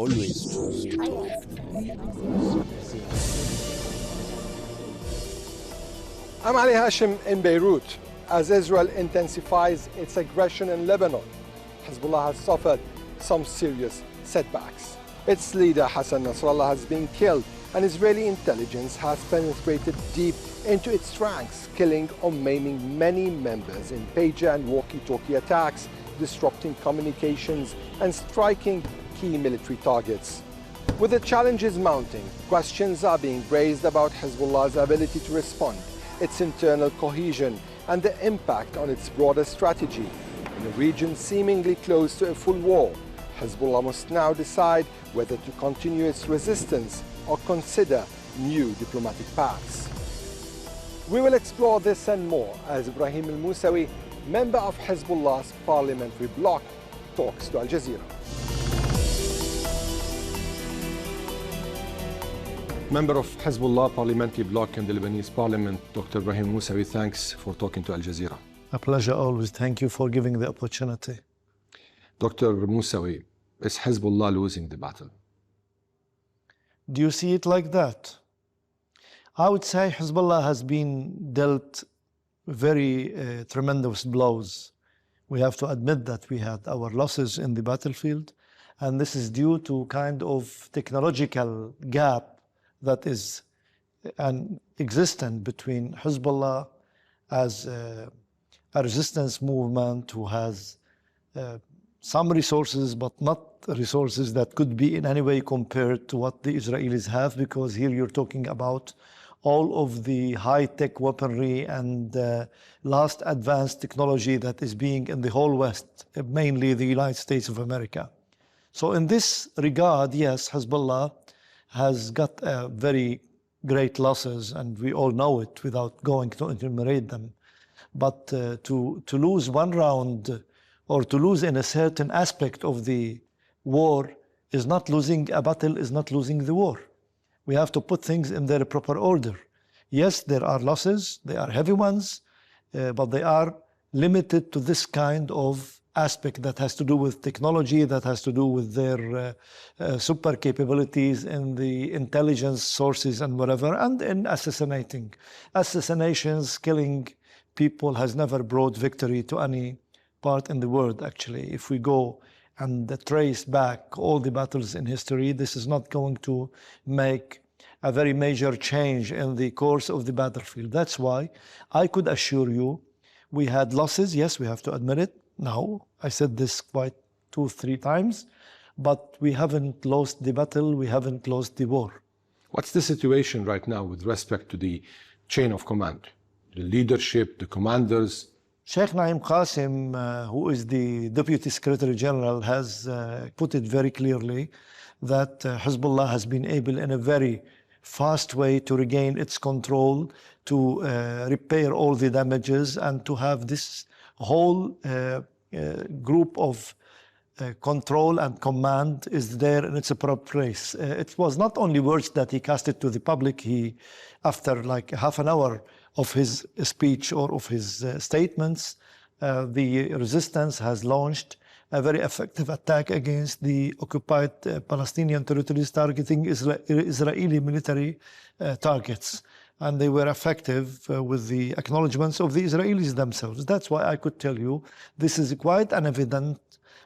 Always true. I'm Ali Hashim in Beirut. As Israel intensifies its aggression in Lebanon, Hezbollah has suffered some serious setbacks. Its leader, Hassan Nasrallah, has been killed, and Israeli intelligence has penetrated deep into its ranks, killing or maiming many members in pager and walkie-talkie attacks, disrupting communications and striking key military targets. With the challenges mounting, questions are being raised about Hezbollah's ability to respond, its internal cohesion, and the impact on its broader strategy. In a region seemingly close to a full war, Hezbollah must now decide whether to continue its resistance or consider new diplomatic paths. We will explore this and more as Ibrahim Moussawi, member of Hezbollah's parliamentary bloc, talks to Al Jazeera. Member of Hezbollah parliamentary bloc in the Lebanese parliament, Dr. Ibrahim Moussawi, thanks for talking to Al Jazeera. A pleasure always. Thank you for giving the opportunity. Dr. Moussawi, is Hezbollah losing the battle? Do you see it like that? I would say Hezbollah has been dealt very tremendous blows. We have to admit that we had our losses in the battlefield, and this is due to kind of technological gap that is existent between Hezbollah as a resistance movement who has some resources, but not resources that could be in any way compared to what the Israelis have, because here you're talking about all of the high-tech weaponry and last advanced technology that is being in the whole West, mainly the United States of America. So in this regard, yes, Hezbollah has got very great losses, and we all know it without going to enumerate them. But to lose one round or to lose in a certain aspect of the war is not losing a battle, is not losing the war. We have to put things in their proper order. Yes, there are losses, they are heavy ones, but they are limited to this kind of aspect that has to do with technology, that has to do with their super capabilities in the intelligence sources and whatever, and in assassinating. Assassinations, killing people has never brought victory to any part in the world, actually. If we go and trace back all the battles in history, this is not going to make a very major change in the course of the battlefield. That's why I could assure you we had losses. Yes, we have to admit it. Now, I said this quite 2-3 times, but we haven't lost the battle, we haven't lost the war. What's the situation right now with respect to the chain of command, the leadership, the commanders? Sheikh Naim Qasim, who is the Deputy Secretary General, has put it very clearly that Hezbollah has been able in a very fast way to regain its control, to repair all the damages, and to have this whole group of control and command is there in its proper place. It was not only words that he casted to the public. He, after like half an hour of his speech or of his statements, the resistance has launched a very effective attack against the occupied Palestinian territories, targeting Israeli military targets. And they were effective with the acknowledgements of the Israelis themselves. That's why I could tell you this is quite an evidence,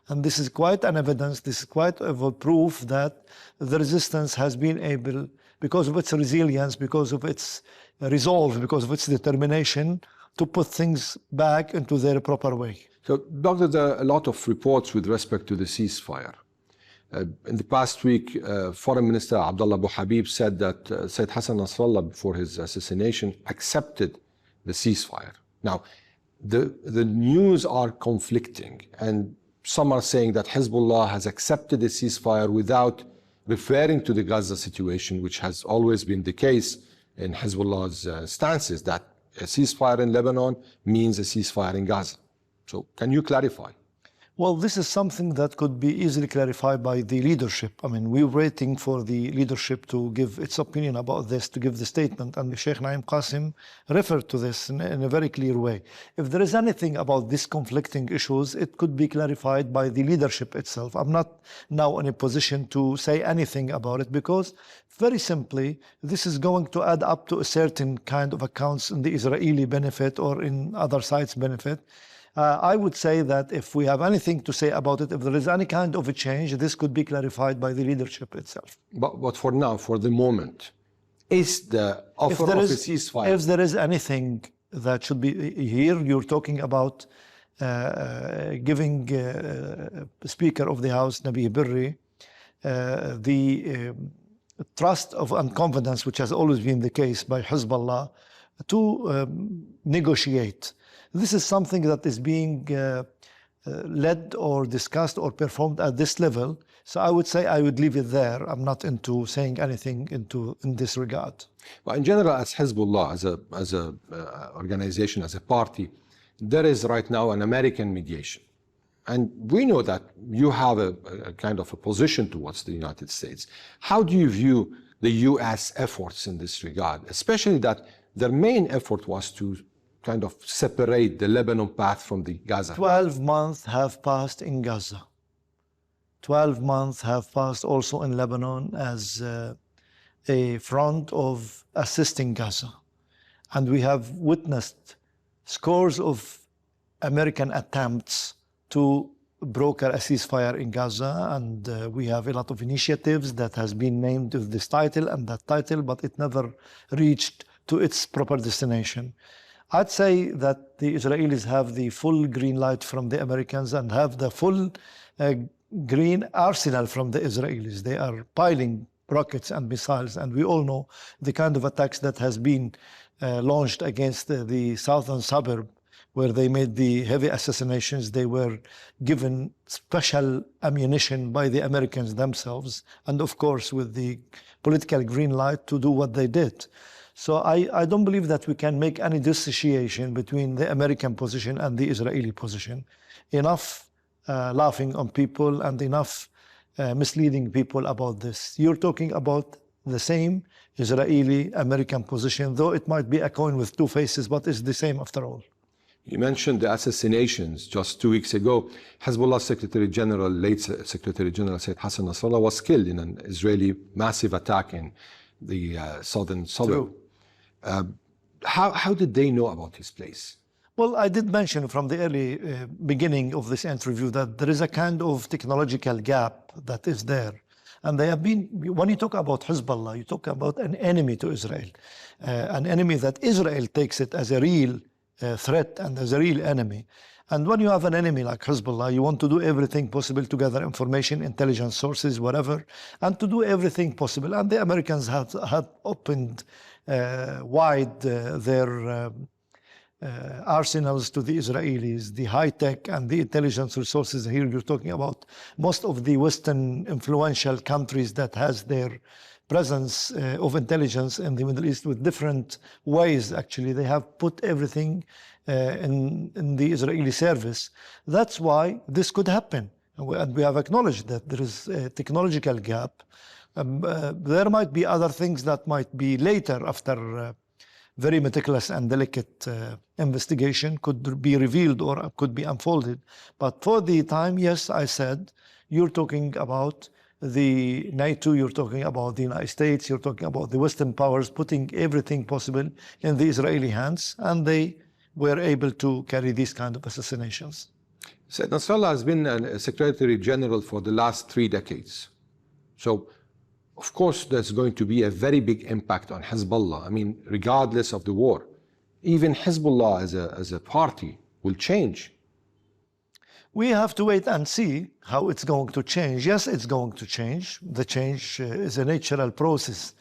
this is quite a proof that the resistance has been able, because of its resilience, because of its resolve, because of its determination, to put things back into their proper way. So, Doctor, there are a lot of reports with respect to the ceasefire. In the past week, Foreign Minister Abdullah Abu Habib said that Said Hassan Nasrallah, before his assassination, accepted the ceasefire. Now, the news are conflicting, and some are saying that Hezbollah has accepted the ceasefire without referring to the Gaza situation, which has always been the case in Hezbollah's stances, that a ceasefire in Lebanon means a ceasefire in Gaza. So, can you clarify? Well, this is something that could be easily clarified by the leadership. I mean, we're waiting for the leadership to give its opinion about this, to give the statement. And Sheikh Naim Qasim referred to this in a very clear way. If there is anything about these conflicting issues, it could be clarified by the leadership itself. I'm not now in a position to say anything about it because, very simply, this is going to add up to a certain kind of accounts in the Israeli benefit or in other sides' benefit. I would say that if we have anything to say about it, if there is any kind of a change, this could be clarified by the leadership itself. But for now, for the moment, is the offer of a ceasefire? If there is anything that should be here, you're talking about giving Speaker of the House, Nabi Berri, the trust of and confidence, which has always been the case by Hezbollah, to negotiate. This is something that is being led or discussed or performed at this level. So I would say I would leave it there. I'm not into saying anything in this regard. Well, in general, as Hezbollah, as a organization, as a party, there is right now an American mediation. And we know that you have a kind of a position towards the United States. How do you view the U.S. efforts in this regard, especially that their main effort was to kind of separate the Lebanon path from the Gaza? 12 months have passed in Gaza. 12 months have passed also in Lebanon as a front of assisting Gaza. And we have witnessed scores of American attempts to broker a ceasefire in Gaza, and we have a lot of initiatives that has been named with this title and that title, but it never reached to its proper destination. I'd say that the Israelis have the full green light from the Americans and have the full green arsenal from the Israelis. They are piling rockets and missiles, and we all know the kind of attacks that has been launched against the southern suburb where they made the heavy assassinations. They were given special ammunition by the Americans themselves, and of course with the political green light to do what they did. So I don't believe that we can make any dissociation between the American position and the Israeli position. Enough laughing on people and enough misleading people about this. You're talking about the same Israeli-American position, though it might be a coin with two faces, but it's the same after all. You mentioned the assassinations just 2 weeks ago. Hezbollah Secretary General, late Secretary General Said Hassan Nasrallah was killed in an Israeli massive attack in the southern suburb. How did they know about his place? Well, I did mention from the early beginning of this interview that there is a kind of technological gap that is there. And they have been, when you talk about Hezbollah, you talk about an enemy to Israel, an enemy that Israel takes it as a real threat and as a real enemy. And when you have an enemy like Hezbollah, you want to do everything possible to gather information, intelligence sources, whatever, and to do everything possible. And the Americans had opened wide their arsenals to the Israelis, the high-tech and the intelligence resources. Here you're talking about most of the Western influential countries that has their presence of intelligence in the Middle East with different ways. Actually, they have put everything in the Israeli service. That's why this could happen. And we have acknowledged that there is a technological gap. There might be other things that might be later after very meticulous and delicate investigation could be revealed or could be unfolded. But for the time, yes, I said, you're talking about the NATO, you're talking about the United States, you're talking about the Western powers putting everything possible in the Israeli hands, and they were able to carry these kind of assassinations. Said Nasrallah has been a Secretary General for the last 3 decades. So, of course, there's going to be a very big impact on Hezbollah. I mean, regardless of the war, even Hezbollah as a party will change. We have to wait and see how it's going to change. Yes, it's going to change. The change is a natural process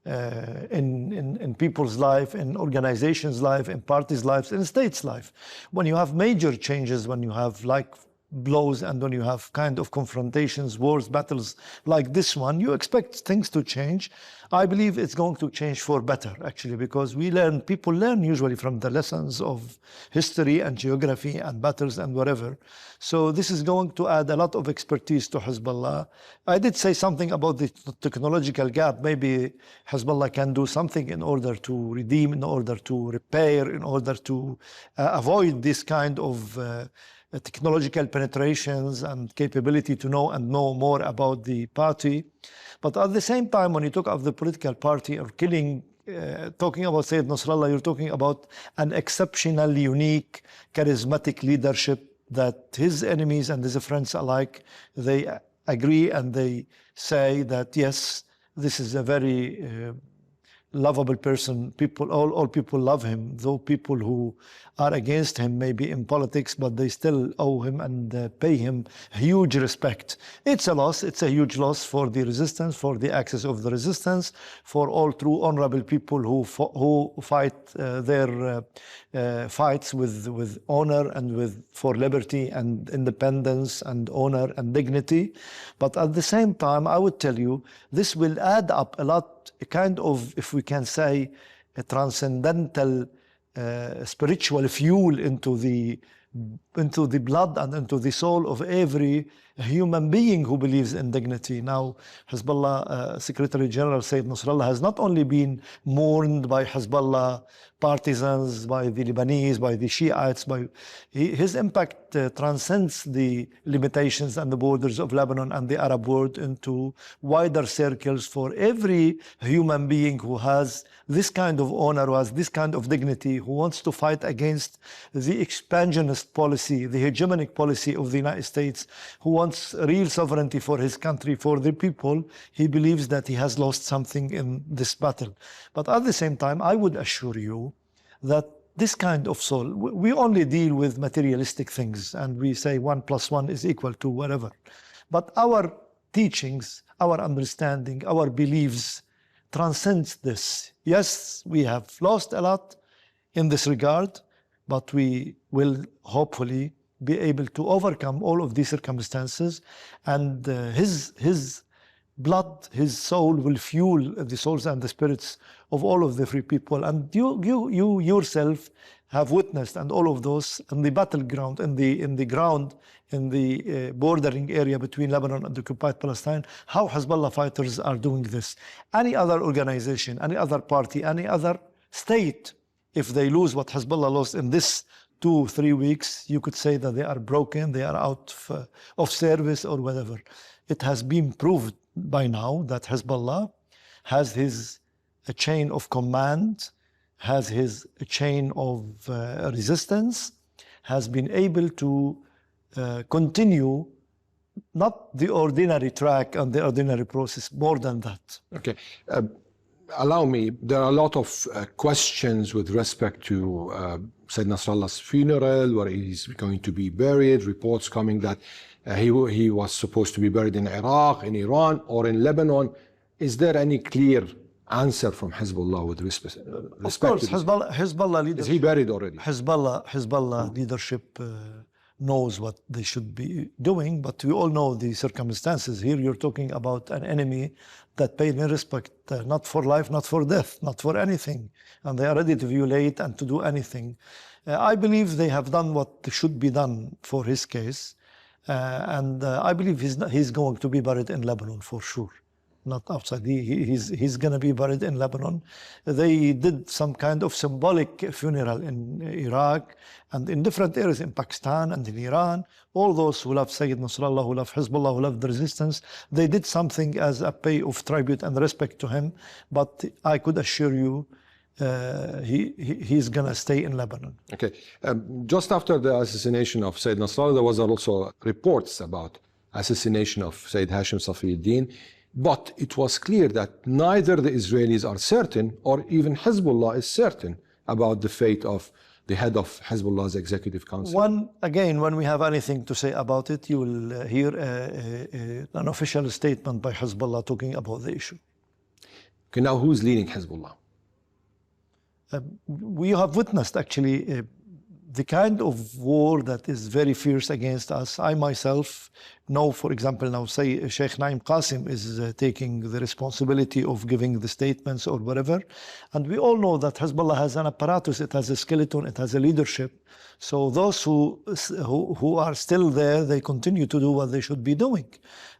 in people's life, in organizations' life, in parties' lives, in states' life. When you have major changes, when you have, like blows and when you have kind of confrontations, wars, battles like this one, you expect things to change. I believe it's going to change for better, actually, because people learn usually from the lessons of history and geography and battles and whatever. So this is going to add a lot of expertise to Hezbollah. I did say something about the technological gap. Maybe Hezbollah can do something in order to redeem, in order to repair, in order to avoid this kind of technological penetrations and capability to know more about the party. But at the same time, when you talk of the political party or killing, talking about Sayyid Nasrallah, you're talking about an exceptional, unique, charismatic leadership that his enemies and his friends alike, they agree and they say that, yes, this is a very lovable person. All people love him, though people who are against him maybe in politics, but they still owe him and pay him huge respect. It's a loss. It's a huge loss for the resistance, for the axis of the resistance, for all true honorable people who fight their fights with honor and for liberty and independence and honor and dignity. But at the same time, I would tell you, this will add up a lot, a kind of, if we can say, a transcendental spiritual fuel into the blood and into the soul of every human being who believes in dignity. Now, Hezbollah Secretary General Sayyid Nasrallah has not only been mourned by Hezbollah partisans, by the Lebanese, by the Shiites, his impact transcends the limitations and the borders of Lebanon and the Arab world into wider circles for every human being who has this kind of honor, who has this kind of dignity, who wants to fight against the expansionist policy, the hegemonic policy of the United States, who wants real sovereignty for his country, for the people. He believes that he has lost something in this battle. But at the same time, I would assure you that this kind of soul, we only deal with materialistic things and we say 1 + 1 is equal to whatever. But our teachings, our understanding, our beliefs transcends this. Yes, we have lost a lot in this regard, but we will hopefully be able to overcome all of these circumstances, and his blood, his soul will fuel the souls and the spirits of all of the free people. And you yourself have witnessed, and all of those in the battleground, in the bordering area between Lebanon and occupied Palestine, how Hezbollah fighters are doing this. Any other organization, any other party, any other state, if they lose what Hezbollah lost in this 2-3 weeks, you could say that they are broken, they are out of service or whatever. It has been proved by now that Hezbollah has his chain of command, has his chain of resistance, has been able to continue not the ordinary track and the ordinary process, more than that. Okay. Allow me, there are a lot of questions with respect to Sayyid Nasrallah's funeral, where he's going to be buried, reports coming that he was supposed to be buried in Iraq, in Iran, or in Lebanon. Is there any clear answer from Hezbollah with respect to this? Of course, Hezbollah leadership. Is he buried already? Hezbollah leadership knows what they should be doing, but we all know the circumstances. Here you're talking about an enemy that paid no respect, not for life, not for death, not for anything. And they are ready to violate and to do anything. I believe they have done what should be done for his case. And I believe he's going to be buried in Lebanon for sure, not outside. He's going to be buried in Lebanon. They did some kind of symbolic funeral in Iraq and in different areas in Pakistan and in Iran. All those who love Sayyid Nasrallah, who love Hezbollah, who love the resistance, they did something as a pay of tribute and respect to him. But I could assure you, he's going to stay in Lebanon. Okay. Just after the assassination of Sayyid Nasrallah, there was also reports about assassination of Sayyid Hashim Safieddin. But it was clear that neither the Israelis are certain, or even Hezbollah is certain about the fate of the head of Hezbollah's executive council. When we have anything to say about it, you will hear an official statement by Hezbollah talking about the issue. Okay, now who's leading Hezbollah? We have witnessed actually the kind of war that is very fierce against us, I myself know, for example, now say Sheikh Naim Qasim is taking the responsibility of giving the statements or whatever. And we all know that Hezbollah has an apparatus, it has a skeleton, it has a leadership. So those who are still there, they continue to do what they should be doing.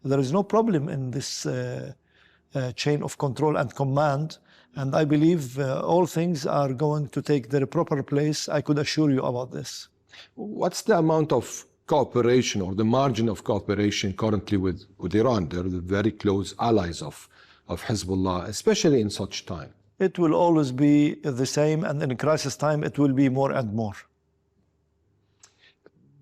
There is no problem in this chain of control and command. And I believe all things are going to take their proper place. I could assure you about this. What's the amount of cooperation or the margin of cooperation currently with Iran? They're the very close allies of Hezbollah, especially in such time. It will always be the same, and in crisis time, it will be more and more.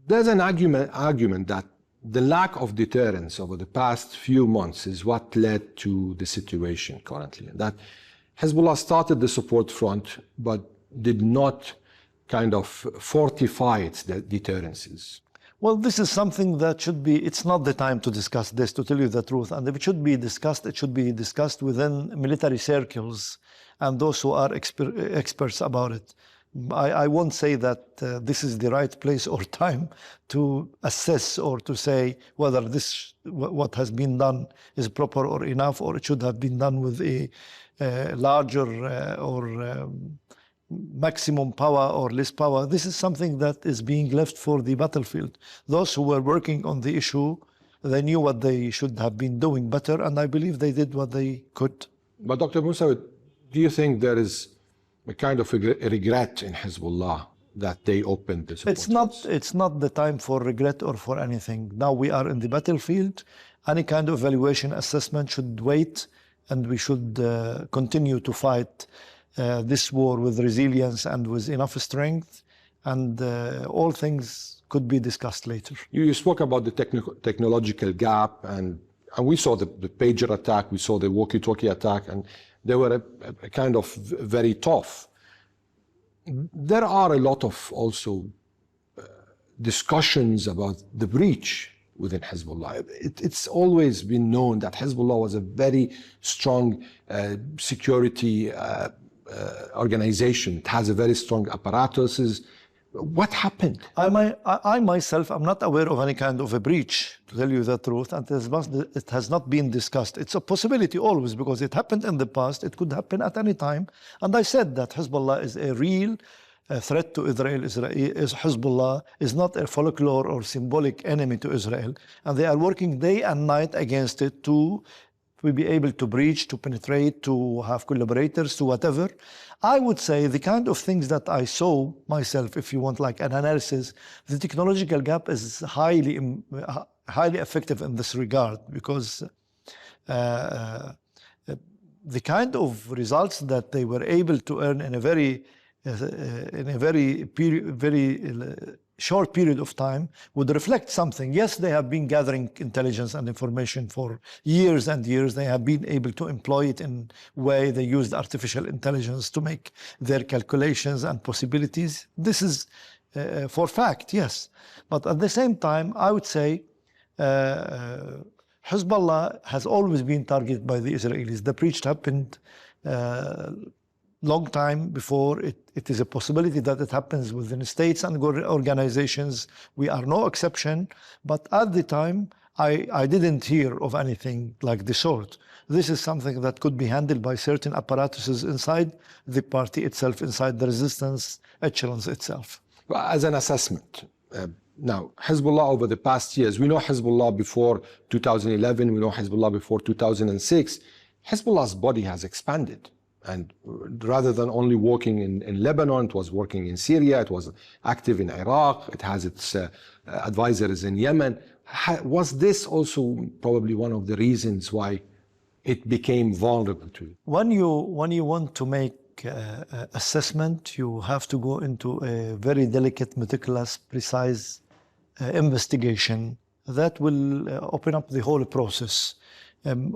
There's an argument that the lack of deterrence over the past few months is what led to the situation currently. That Hezbollah started the support front, but did not kind of fortify its deterrences. Well, this is something that should be, it's not the time to discuss this, to tell you the truth. And if it should be discussed, it should be discussed within military circles and those who are experts about it. I won't say that this is the right place or time to assess or to say whether this, what has been done is proper or enough, or it should have been done with a larger or maximum power or less power. This is something that is being left for the battlefield. Those who were working on the issue, they knew what they should have been doing better, and I believe they did what they could. But Dr. Moussawi, do you think there is a kind of a regret in Hezbollah that they opened this? It's not the time for regret or for anything. Now we are in the battlefield. Any kind of evaluation assessment should wait, and we should continue to fight this war with resilience and with enough strength, and all things could be discussed later. You spoke about the technological gap, and we saw the pager attack, we saw the walkie-talkie attack, and they were a kind of very tough. There are a lot of also discussions about the breach within Hezbollah. It's always been known that Hezbollah was a very strong security organization. It has a very strong apparatuses. What happened? I myself am not aware of any kind of a breach, to tell you the truth, and it has not been discussed. It's a possibility always, because it happened in the past, it could happen at any time. And I said that Hezbollah is a real threat to Israel. Hezbollah is not a folklore or symbolic enemy to Israel, and they are working day and night against it to be able to breach, to penetrate, to have collaborators, to whatever. I would say the kind of things that I saw myself, if you want like an analysis, the technological gap is highly effective in this regard, because the kind of results that they were able to earn in a very short period of time would reflect something. Yes, they have been gathering intelligence and information for years and years. They have been able to employ it in a way. They used artificial intelligence to make their calculations and possibilities. This is for fact, yes. But at the same time, I would say Hezbollah has always been targeted by the Israelis. The breach happened long time before. It is a possibility that it happens within states and organizations. We are no exception. But at the time, I didn't hear of anything like the sort. This is something that could be handled by certain apparatuses inside the party itself, inside the resistance echelons itself. As an assessment, now, Hezbollah over the past years, we know Hezbollah before 2011, we know Hezbollah before 2006. Hezbollah's body has expanded. And rather than only working in Lebanon, it was working in Syria, it was active in Iraq, it has its advisors in Yemen. Was this also probably one of the reasons why it became vulnerable to it? When you want to make assessment, you have to go into a very delicate, meticulous, precise investigation that will open up the whole process. I'm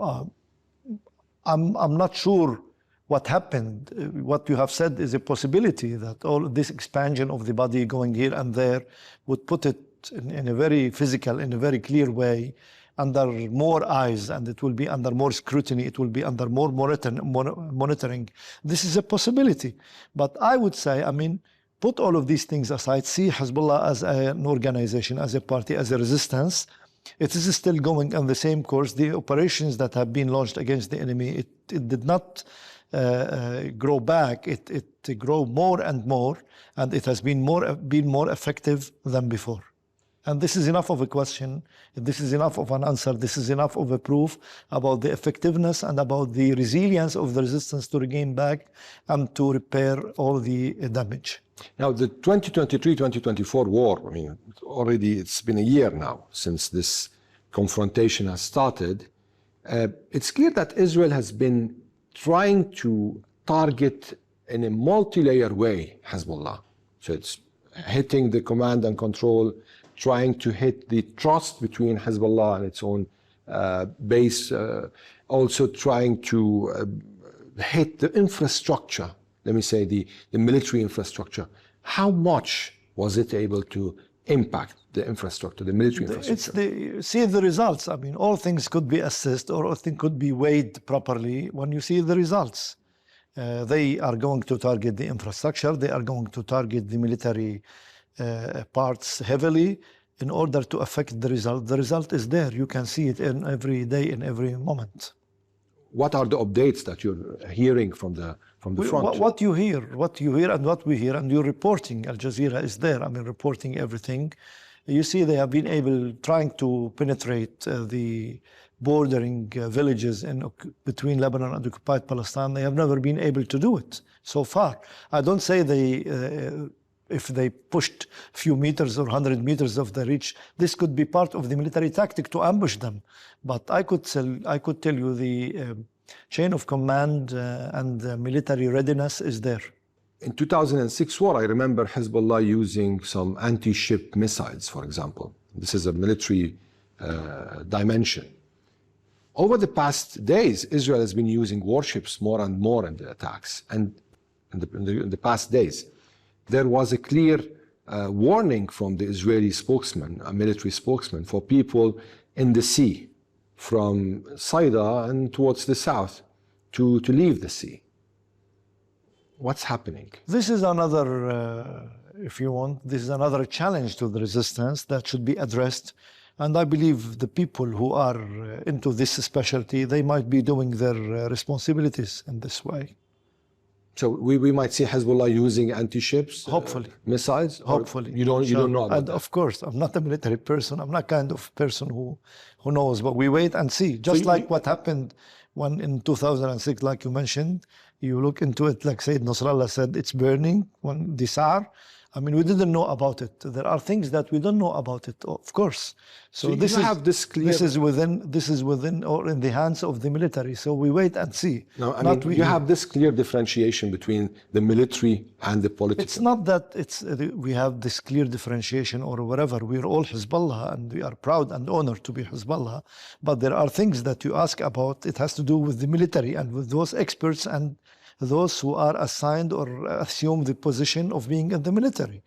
not sure what happened. What you have said is a possibility that all this expansion of the body going here and there would put it in a very physical, in a very clear way, under more eyes, and it will be under more scrutiny, it will be under more monitoring. This is a possibility. But I would say, put all of these things aside, see Hezbollah as an organization, as a party, as a resistance. It is still going on the same course. The operations that have been launched against the enemy, it did not grow back. It grew more and more, and it has been more effective than before. And this is enough of a question. This is enough of an answer. This is enough of a proof about the effectiveness and about the resilience of the resistance to regain back and to repair all the damage. Now, the 2023-2024 war, I mean, already it's been a year now since this confrontation has started. It's clear that Israel has been trying to target in a multi-layer way Hezbollah. So it's hitting the command and control, trying to hit the trust between Hezbollah and its own base, also trying to hit the infrastructure, let me say the military infrastructure. How much was it able to impact the infrastructure, the military infrastructure? See the results. I mean, all things could be assessed or all things could be weighed properly when you see the results. They are going to target the infrastructure. They are going to target the military parts heavily in order to affect the result. The result is there. You can see it in every day, in every moment. What are the updates that you're hearing from the front? What you hear and what we hear, and you're reporting. Al Jazeera is there. I mean, reporting everything. You see, they have been trying to penetrate the bordering villages between Lebanon and occupied Palestine. They have never been able to do it so far. I don't say if they pushed a few meters or 100 meters of the reach, this could be part of the military tactic to ambush them. But I could tell you the chain of command and military readiness is there. In 2006 war, I remember Hezbollah using some anti-ship missiles, for example. This is a military dimension. Over the past days, Israel has been using warships more and more in the attacks. And in the past days, there was a clear warning from the Israeli spokesman, a military spokesman, for people in the sea from Saida and towards the south to leave the sea. What's happening? This is another, if you want, this is another challenge to the resistance that should be addressed. And I believe the people who are into this specialty, they might be doing their responsibilities in this way. So we might see Hezbollah using anti-ships, hopefully, missiles. Hopefully, you don't know about and that. Of course, I'm not a military person. I'm not kind of person who knows. But we wait and see. Just like what happened when in 2006, like you mentioned, you look into it. Like Sayyid Nasrallah said, it's burning. When the SAR, I mean, we didn't know about it. There are things that we don't know about it, of course. So this is within or in the hands of the military. So we wait and see. No, I mean, you have this clear differentiation between the military and the political. It's not that we have this clear differentiation or whatever. We're all Hezbollah and we are proud and honored to be Hezbollah. But there are things that you ask about. It has to do with the military and with those experts and those who are assigned or assume the position of being in the military.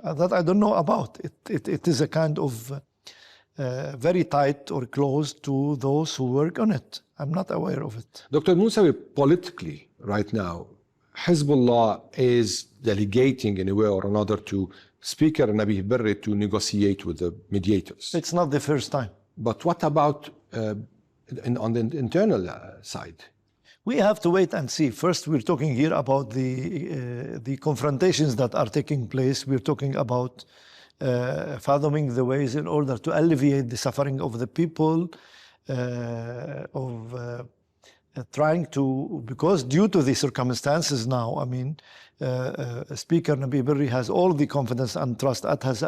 That I don't know about. It is a kind of very tight or close to those who work on it. I'm not aware of it. Dr. Moussawi, politically, right now, Hezbollah is delegating in a way or another to Speaker Nabih Berri to negotiate with the mediators. It's not the first time. But what about on the internal side? We have to wait and see. First, we're talking here about the confrontations that are taking place. We're talking about fathoming the ways in order to alleviate the suffering of the people, trying to, because due to the circumstances now, I mean, Speaker Nabih Berri has all the confidence and trust, as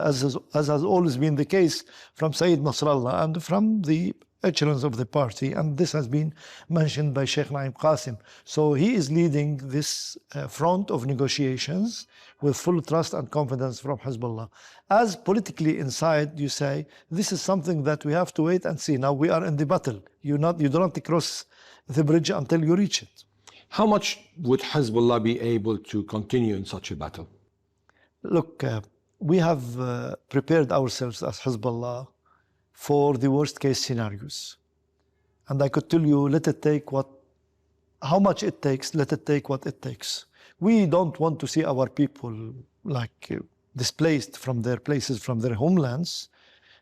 has always been the case from Sayyid Nasrallah and from the echelons of the party, and this has been mentioned by Sheikh Naim Qasim. So he is leading this front of negotiations with full trust and confidence from Hezbollah. As politically inside, you say, this is something that we have to wait and see. Now we are in the battle. You do not cross the bridge until you reach it. How much would Hezbollah be able to continue in such a battle? Look, we have prepared ourselves as Hezbollah for the worst case scenarios. And I could tell you, let it take how much it takes, let it take what it takes. We don't want to see our people displaced from their places, from their homelands.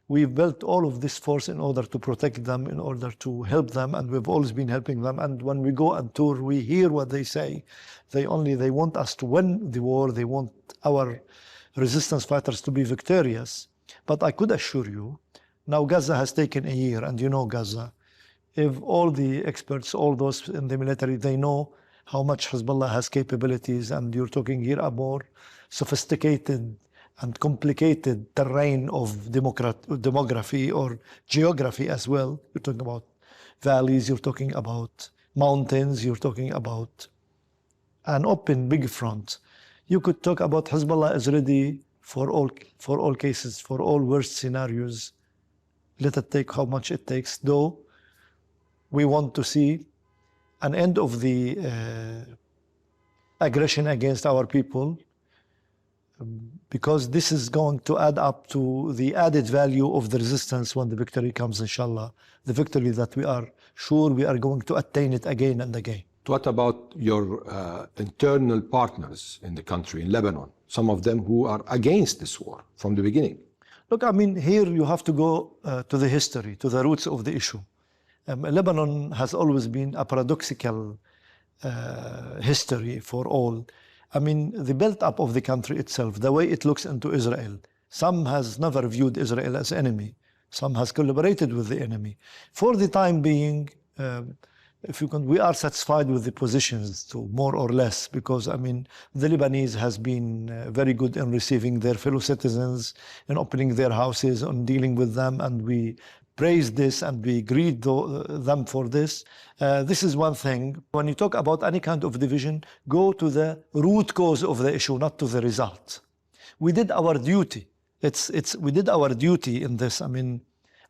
We've built all of this force in order to protect them, in order to help them, and we've always been helping them. And when we go and tour, we hear what they say. They want us to win the war. They want our resistance fighters to be victorious. But I could assure you, now Gaza has taken a year, and you know Gaza. If all the experts, all those in the military, they know how much Hezbollah has capabilities, and you're talking here a more sophisticated and complicated terrain of demography or geography as well. You're talking about valleys, you're talking about mountains, you're talking about an open big front. You could talk about Hezbollah is ready for all cases, for all worst scenarios. Let it take how much it takes, though we want to see an end of the aggression against our people, because this is going to add up to the added value of the resistance when the victory comes, inshallah. The victory that we are sure we are going to attain it again and again. What about your internal partners in the country, in Lebanon? Some of them who are against this war from the beginning. Look, I mean, here you have to go to the history, to the roots of the issue. Lebanon has always been a paradoxical history for all. I mean, the build-up of the country itself, the way it looks into Israel. Some has never viewed Israel as enemy. Some has collaborated with the enemy. For the time being, we are satisfied with the positions, to more or less, because I mean, the Lebanese has been very good in receiving their fellow citizens, in opening their houses, on dealing with them, and we praise this and we greet them for this. This is one thing. When you talk about any kind of division, go to the root cause of the issue, not to the result. We did our duty. We did our duty in this. I mean,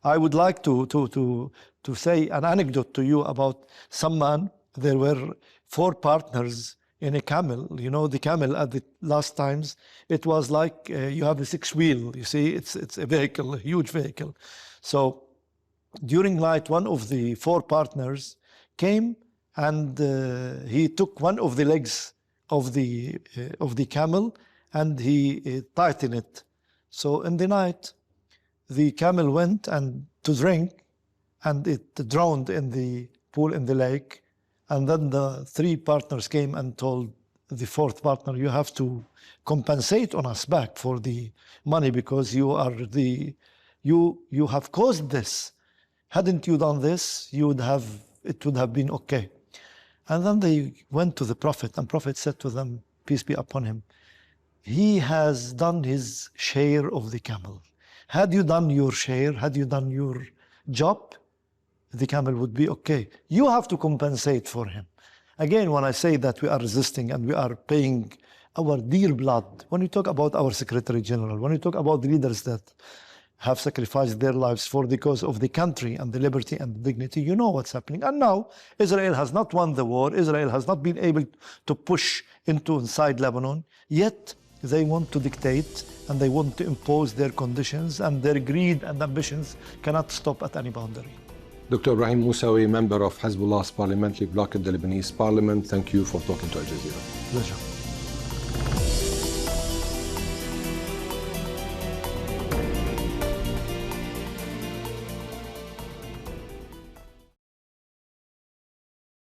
I would like to say an anecdote to you about someone. There were 4 partners in a camel. You know, the camel at the last times, it was like you have a 6-wheel. You see, it's a vehicle, a huge vehicle. So during night, one of the 4 partners came and he took one of the legs of the camel and he tightened it. So in the night, the camel went and to drink, and it drowned in the pool in the lake. And then the 3 partners came and told the 4th partner, you have to compensate on us back for the money, because you have caused this. Hadn't you done this, it would have been okay. And then they went to the Prophet, and Prophet said to them, peace be upon him, he has done his share of the camel. Had you done your share, had you done your job, the camel would be okay. You have to compensate for him. Again, when I say that we are resisting and we are paying our dear blood, when you talk about our Secretary General, when you talk about the leaders that have sacrificed their lives for the cause of the country and the liberty and the dignity, you know what's happening. And now, Israel has not won the war. Israel has not been able to push inside Lebanon, yet they want to dictate and they want to impose their conditions, and their greed and ambitions cannot stop at any boundary. Dr. Ibrahim Moussawi, member of Hezbollah's parliamentary bloc in the Lebanese parliament, thank you for talking to Al Jazeera. Pleasure.